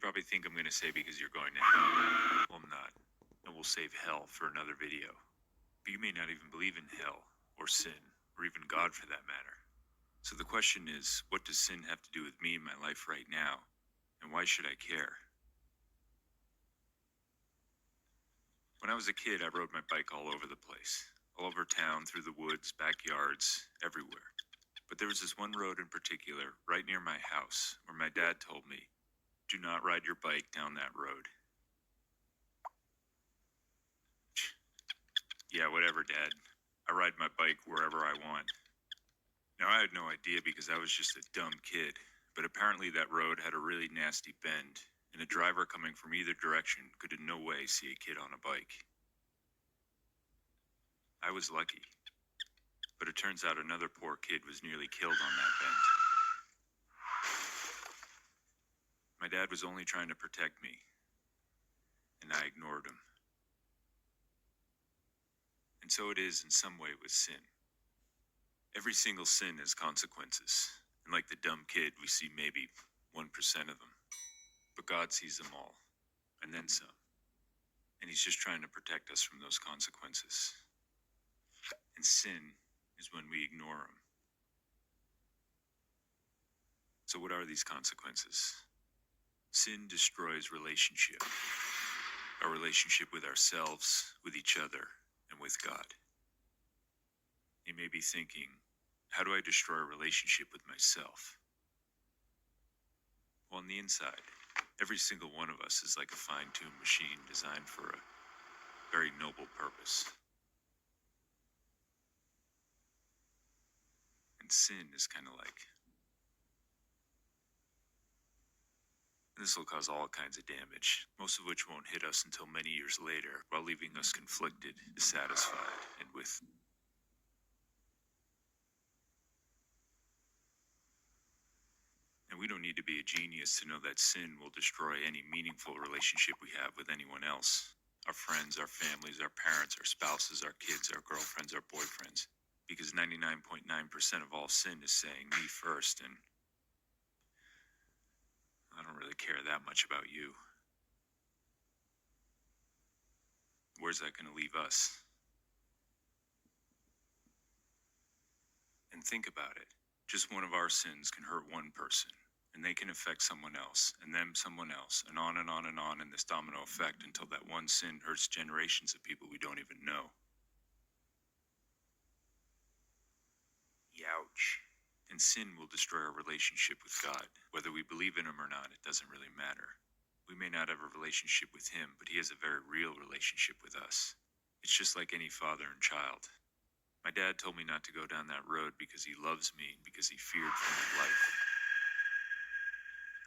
probably think I'm going to say because you're going to hell. Well, I'm not. And we'll save hell for another video. But you may not even believe in hell, or sin, or even God for that matter. So the question is, what does sin have to do with me in my life right now? And why should I care? When I was a kid, I rode my bike all over the place. All over town, through the woods, backyards, everywhere. But there was this one road in particular, right near my house, where my dad told me, do not ride your bike down that road. Yeah, whatever, Dad. I ride my bike wherever I want. Now, I had no idea because I was just a dumb kid, but apparently that road had a really nasty bend, and a driver coming from either direction could in no way see a kid on a bike. I was lucky, but it turns out another poor kid was nearly killed on that bend. My dad was only trying to protect me, and I ignored him. And so it is in some way with sin. Every single sin has consequences, and like the dumb kid, we see maybe 1% of them. But God sees them all, and then some. And he's just trying to protect us from those consequences. And sin is when we ignore them. So what are these consequences? Sin destroys relationship. Our relationship with ourselves, with each other, and with God. You may be thinking, how do I destroy a relationship with myself? Well, on the inside, every single one of us is like a fine-tuned machine designed for a very noble purpose. And sin is kind of like, this will cause all kinds of damage, most of which won't hit us until many years later, while leaving us conflicted, dissatisfied, and with And we don't need to be a genius to know that sin will destroy any meaningful relationship we have with anyone else. Our friends, our families, our parents, our spouses, our kids, our girlfriends, our boyfriends. Because 99.9% of all sin is saying me first, and I don't really care that much about you. Where's that going to leave us? And think about it. Just one of our sins can hurt one person, and they can affect someone else, and them someone else, and on and on and on in this domino effect until that one sin hurts generations of people we don't even know. Youch. And sin will destroy our relationship with God. Whether we believe in him or not, it doesn't really matter. We may not have a relationship with him, but he has a very real relationship with us. It's just like any father and child. My dad told me not to go down that road because he loves me and because he feared for my life.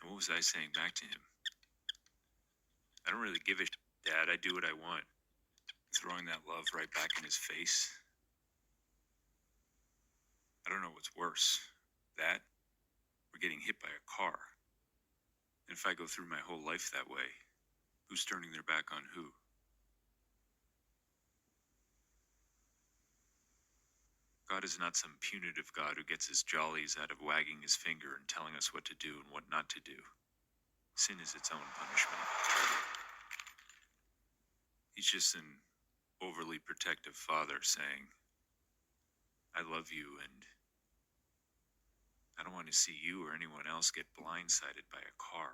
And what was I saying back to him? I don't really give a shit, Dad. I do what I want. Throwing that love right back in his face. I don't know what's worse. That, or getting hit by a car. And if I go through my whole life that way, who's turning their back on who? God is not some punitive God who gets his jollies out of wagging his finger and telling us what to do and what not to do. Sin is its own punishment. He's just an overly protective father saying, I love you and I don't want to see you or anyone else get blindsided by a car.